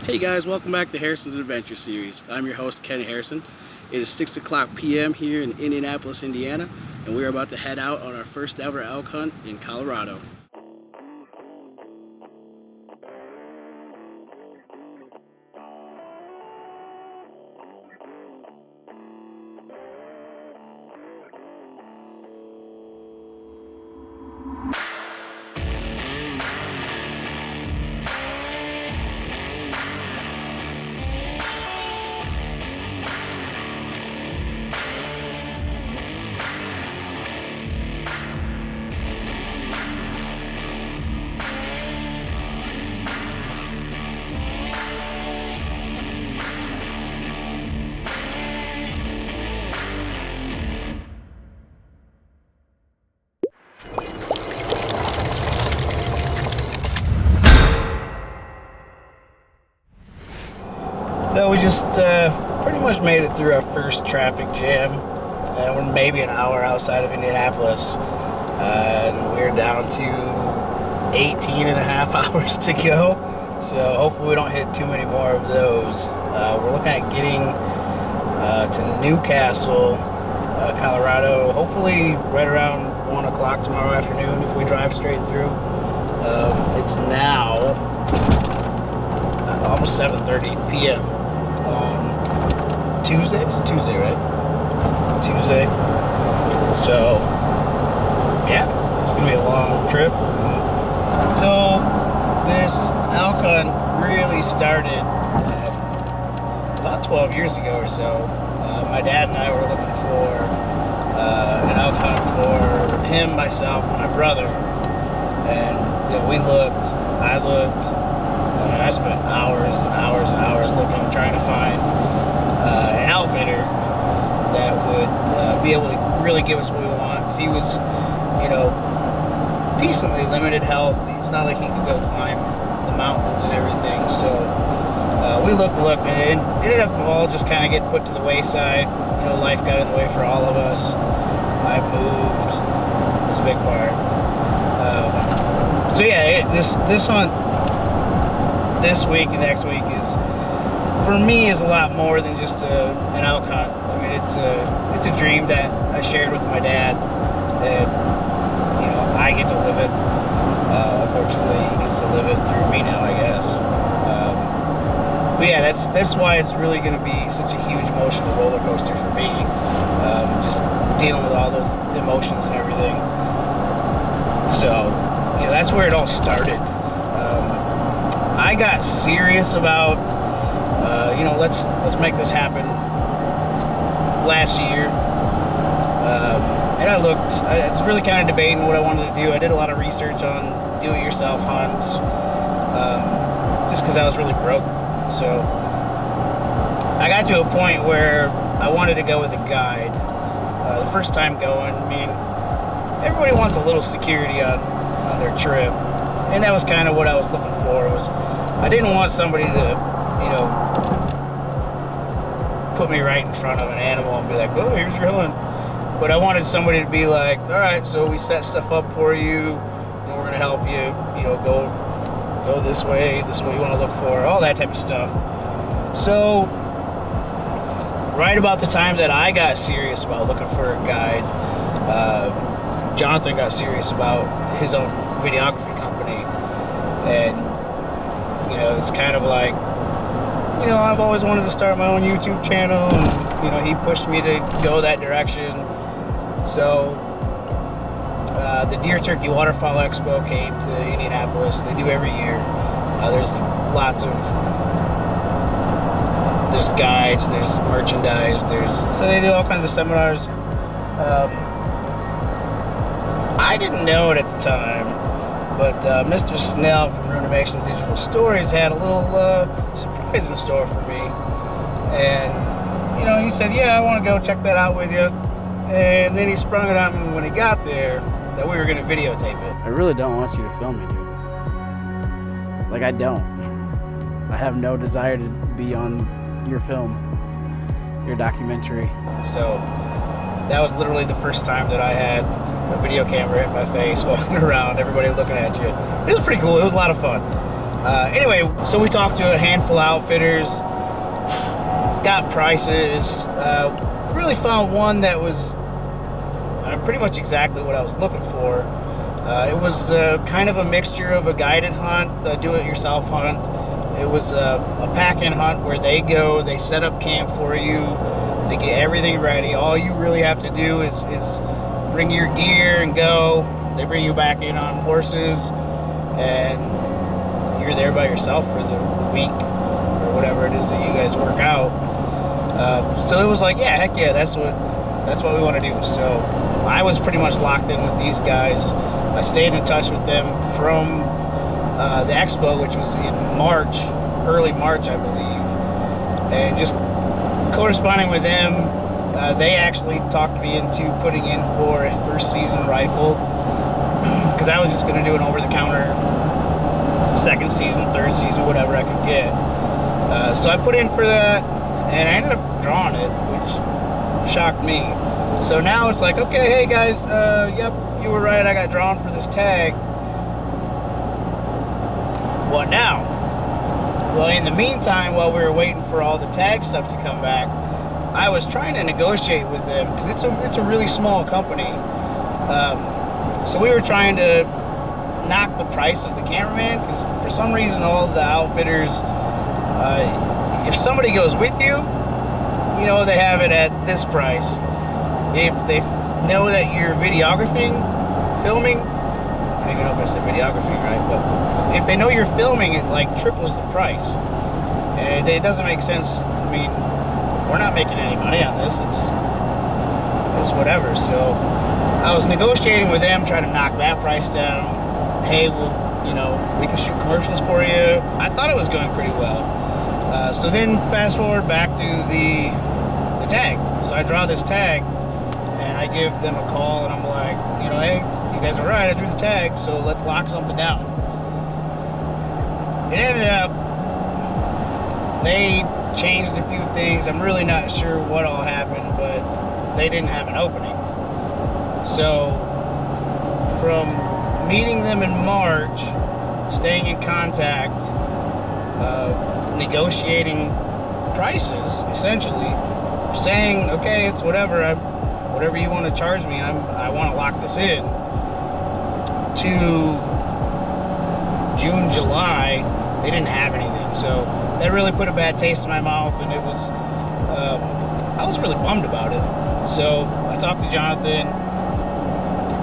Hey guys, welcome back to Harrison's Adventure Series. I'm your host, Ken Harrison. It is 6 o'clock p.m. here in Indianapolis, Indiana, and we are about to head out on our first ever elk hunt in Colorado. So we just pretty much made it through our first traffic jam. We're maybe an hour outside of Indianapolis, and we're down to 18 and a half hours to go. So hopefully we don't hit too many more of those. We're looking at getting to Newcastle, Colorado, hopefully right around 1 o'clock tomorrow afternoon if we drive straight through. It's now almost 7:30 p.m. on Tuesday. It's Tuesday, right? Tuesday. So, yeah, it's gonna be a long trip. So, this elk hunt really started about 12 years ago or so. My dad and I were looking for an elk hunt for him, myself, and my brother. And we looked, I looked. I spent hours and hours and hours looking, trying to find an outfitter that would be able to really give us what we want. Because he was, decently limited health. It's not like he could go climb the mountains and everything. So we looked, and it ended up all just kind of getting put to the wayside. Life got in the way for all of us. I moved. It was a big part. So yeah, this hunt this week and next week for me is a lot more than just an elk hunt. I mean, it's a dream that I shared with my dad, and I get to live it. Unfortunately, he gets to live it through me now, I guess. But yeah, that's why it's really going to be such a huge emotional roller coaster for me. Just dealing with all those emotions and everything. So that's where it all started. I got serious about, let's make this happen last year. And I was really kind of debating what I wanted to do. I did a lot of research on do-it-yourself hunts, just because I was really broke. So I got to a point where I wanted to go with a guide. The first time going, everybody wants a little security on their trip. And that was kind of what I was looking for. I didn't want somebody to, put me right in front of an animal and be like, "Oh, here's your hunt." But I wanted somebody to be like, "All right, so we set stuff up for you. We're gonna help you. Go this way. This is what you want to look for. All that type of stuff." So, right about the time that I got serious about looking for a guide, Jonathan got serious about his own videography company, and it's kind of like, I've always wanted to start my own YouTube channel, and he pushed me to go that direction. So the Deer Turkey Waterfowl Expo came to Indianapolis. They do every year. There's guides, there's merchandise, so they do all kinds of seminars. I didn't know it at the time, but Mr. Snell from Ruination Digital Stories had a little surprise in store for me. And, he said, "Yeah, I want to go check that out with you." And then he sprung it on me when he got there that we were going to videotape it. I really don't want you to film me, dude. Like, I don't. I have no desire to be on your film, your documentary. So that was literally the first time that I had a video camera in my face, walking around, everybody looking at you. It was pretty cool. It was a lot of fun. Anyway, so we talked to a handful of outfitters, got prices, really found one that was pretty much exactly what I was looking for. It was kind of a mixture of a guided hunt, a do-it-yourself hunt. It was a pack-in hunt where they go, they set up camp for you, they get everything ready. All you really have to do is bring your gear and go. They bring you back in on horses, and you're there by yourself for the week or whatever it is that you guys work out. So it was like, yeah, heck yeah, that's what we want to do. So I was pretty much locked in with these guys. I stayed in touch with them from the expo, which was in March, early March, I believe, and just corresponding with them. They actually talked me into putting in for a first season rifle, because I was just going to do an over-the-counter second season, third season, whatever I could get. So I put in for that, and I ended up drawing it, which shocked me. So now it's like, okay, hey guys, yep, you were right, I got drawn for this tag. What now? Well, in the meantime, while we were waiting for all the tag stuff to come back, I was trying to negotiate with them, because it's a really small company. So we were trying to knock the price of the cameraman, because for some reason all of the outfitters, if somebody goes with you, you know, they have it at this price. If they know that you're filming, I don't even know if I said videography right, but if they know you're filming, it like triples the price. And it doesn't make sense. I mean, we're not making any money on this. It's whatever. So I was negotiating with them, trying to knock that price down. Hey, well, you know, we can shoot commercials for you. I thought it was going pretty well. So then fast forward back to the tag. So I draw this tag, and I give them a call, and I'm like, you know, hey, you guys are right, I drew the tag, so let's lock something down. It ended up, they changed a few things. I'm really not sure what all happened, but they didn't have an opening. So from meeting them in March, staying in contact, negotiating prices, essentially saying, okay, it's whatever, whatever you want to charge me, I want to lock this in, to June, July, they didn't have anything. So that really put a bad taste in my mouth, and it was, I was really bummed about it. So I talked to Jonathan,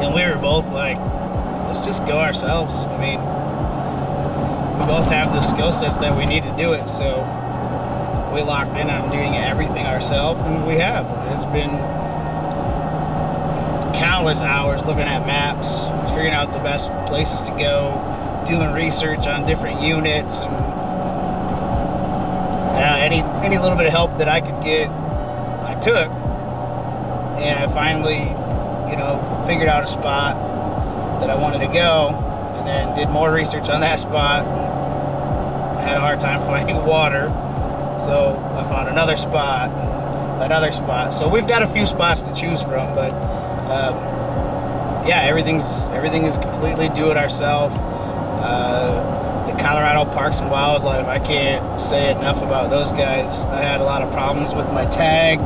and we were both like, let's just go ourselves. I mean, we both have the skill sets that we need to do it, so we locked in on doing everything ourselves, and we have. It's been countless hours looking at maps, figuring out the best places to go, doing research on different units, and any little bit of help that I could get, I took. And I finally, you know, figured out a spot that I wanted to go, and then did more research on that spot. I had a hard time finding water, so I found another spot. So we've got a few spots to choose from, but yeah, everything is completely do it ourselves. The Colorado Parks and Wildlife, I can't say enough about those guys. I had a lot of problems with my tag.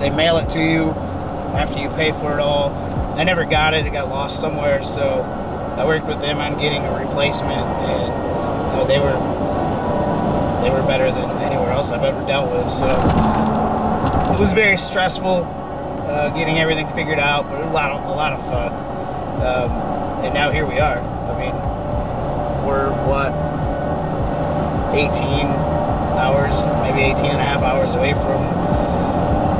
They mail it to you after you pay for it all. I never got it. It got lost somewhere, so I worked with them on getting a replacement, and you know, they were better than anywhere else I've ever dealt with. So it was very stressful getting everything figured out, but it was a lot of fun. And now here we are. I mean, we're what, 18 hours, maybe 18 and a half hours away from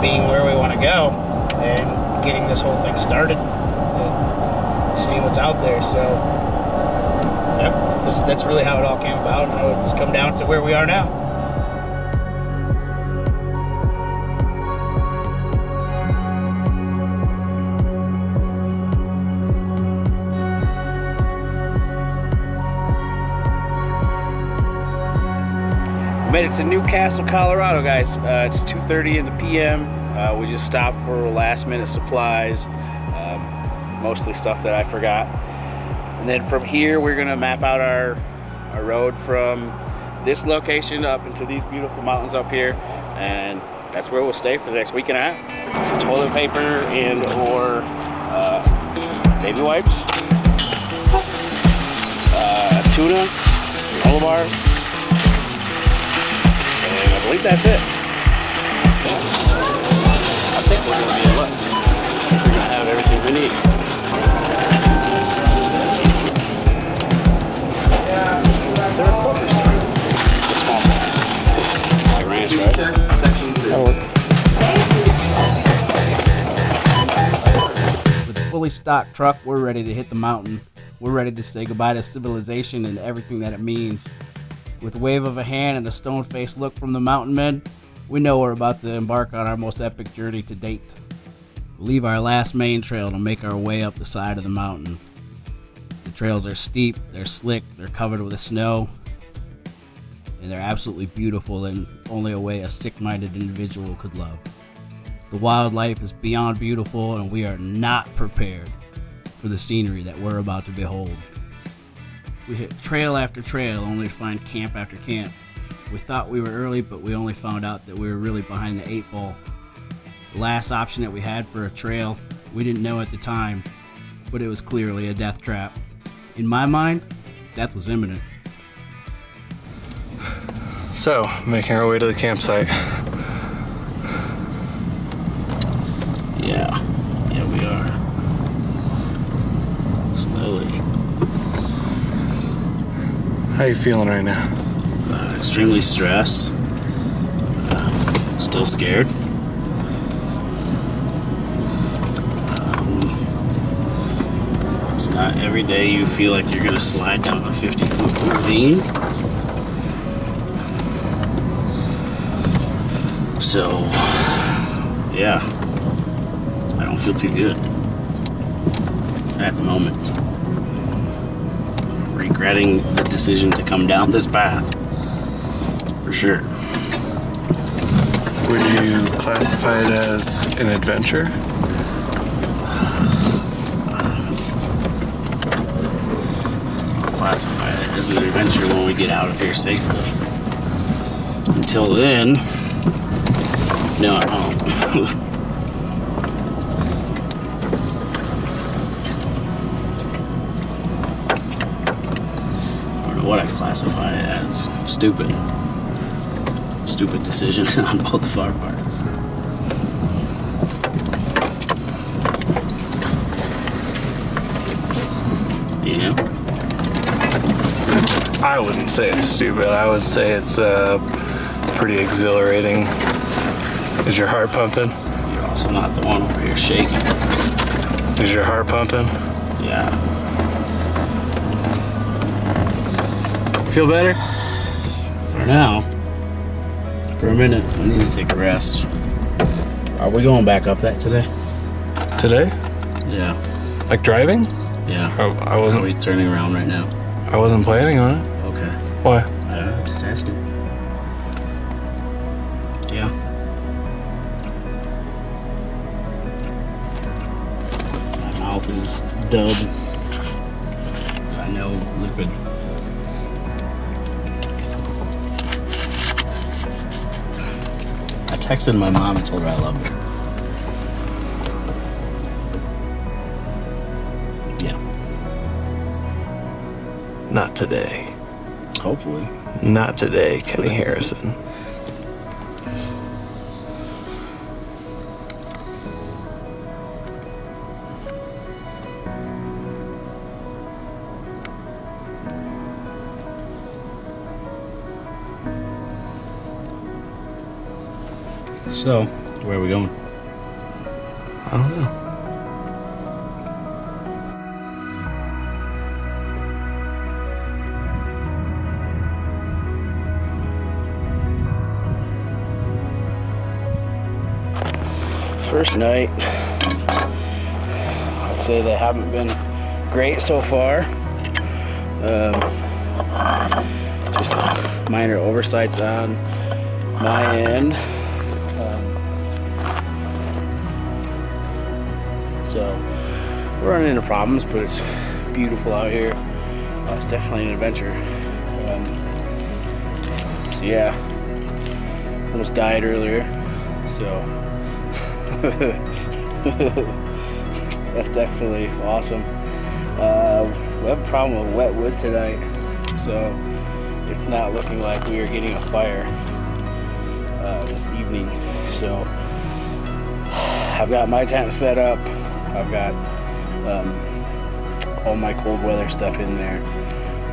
being where we want to go and getting this whole thing started and seeing what's out there. So yep, that's really how it all came about, and how it's come down to where we are now. Made it to Newcastle, Colorado, guys. It's 2:30 in the p.m. We just stopped for last minute supplies, mostly stuff that I forgot. And then from here, we're gonna map out our I rode from this location up into these beautiful mountains up here, and that's where we'll stay for the next week and a half. Some toilet paper and or baby wipes, tuna, granola bars, and I believe that's it. I think we're gonna be in luck. We're gonna have everything we need. They're a corporate store. The small one. Like ranch, right? That'll work. With a fully stocked truck, we're ready to hit the mountain. We're ready to say goodbye to civilization and everything that it means. With a wave of a hand and a stone-faced look from the mountain men, we know we're about to embark on our most epic journey to date. We'll leave our last main trail to make our way up the side of the mountain. The trails are steep, they're slick, they're covered with snow, and they're absolutely beautiful in only a way a sick-minded individual could love. The wildlife is beyond beautiful, and we are not prepared for the scenery that we're about to behold. We hit trail after trail only to find camp after camp. We thought we were early, but we only found out that we were really behind the 8 ball. The last option that we had for a trail, we didn't know at the time, but it was clearly a death trap. In my mind, death was imminent. So, making our way to the campsite. Yeah, we are. Slowly. How you feeling right now? Extremely stressed. Still scared. It's not every day you feel like you're gonna slide down a 50-foot ravine. So, yeah, I don't feel too good at the moment. Regretting the decision to come down this path, for sure. Would you classify it as an adventure? Classify it as an adventure when we get out of here safely. Until then, no, I won't. What I classify it as. Stupid decision on both of our parts. You know? I wouldn't say it's stupid. I would say it's pretty exhilarating. Is your heart pumping? You're also not the one over here shaking. Is your heart pumping? Yeah. Feel better? For now. For a minute, I need to take a rest. Are we going back up that today? Today? Yeah. Like driving? Yeah. I wasn't. Are we turning around right now? I wasn't planning on it. Okay. Why? I don't know, just asking. Yeah. My mouth is dubbed. I know liquid. I texted my mom and told her I loved her. Yeah. Not today. Hopefully. Not today, Kenny Harrison. So, where are we going? I don't know. First night, I'd say they haven't been great so far. Just minor oversights on my end. So we're running into problems, but it's beautiful out here. It's definitely an adventure. So yeah, almost died earlier, so that's definitely awesome. We have a problem with wet wood tonight, so it's not looking like we are getting a fire this evening. So I've got my tent set up. I've got all my cold weather stuff in there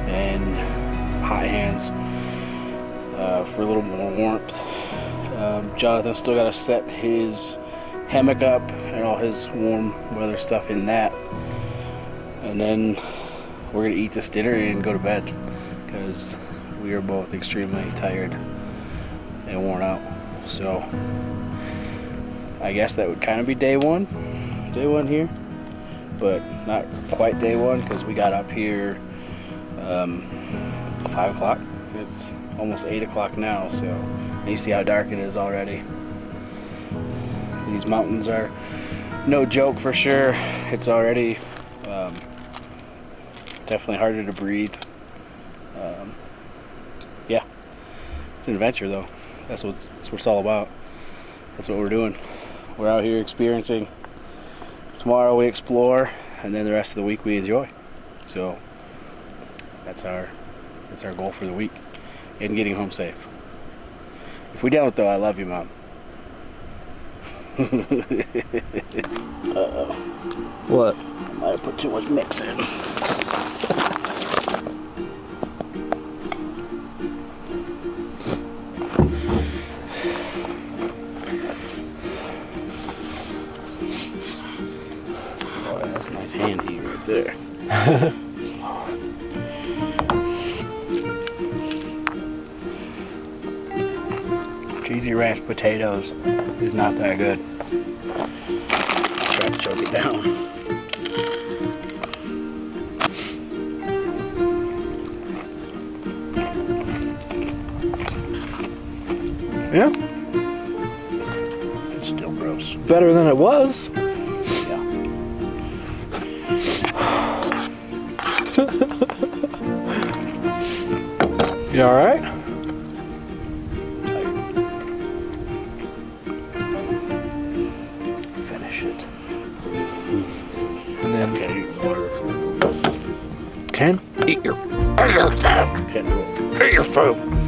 and hot hands for a little more warmth. Jonathan's still got to set his hammock up and all his warm weather stuff in that, and then we're gonna eat this dinner and go to bed because we are both extremely tired and worn out. So I guess that would kind of be day one here, but not quite day one because we got up here 5 o'clock. It's almost 8 o'clock now, so you see how dark it is already. These mountains are no joke for sure. It's already definitely harder to breathe. Yeah, it's an adventure though. That's what it's all about. That's what we're doing. We're out here experiencing. Tomorrow we explore, and then the rest of the week we enjoy. So that's our goal for the week, and getting home safe. If we don't though, I love you, Mom. Uh-oh. What? I might have put too much mix in. Oh, that's a nice hand heat right there. Cheesy ranch potatoes is not that good. Try to choke it down. Yeah, It's still gross. better than it was. Yeah. You all right? Finish it. And then Okay. Ken, eat your food. Can't do it. Eat your food.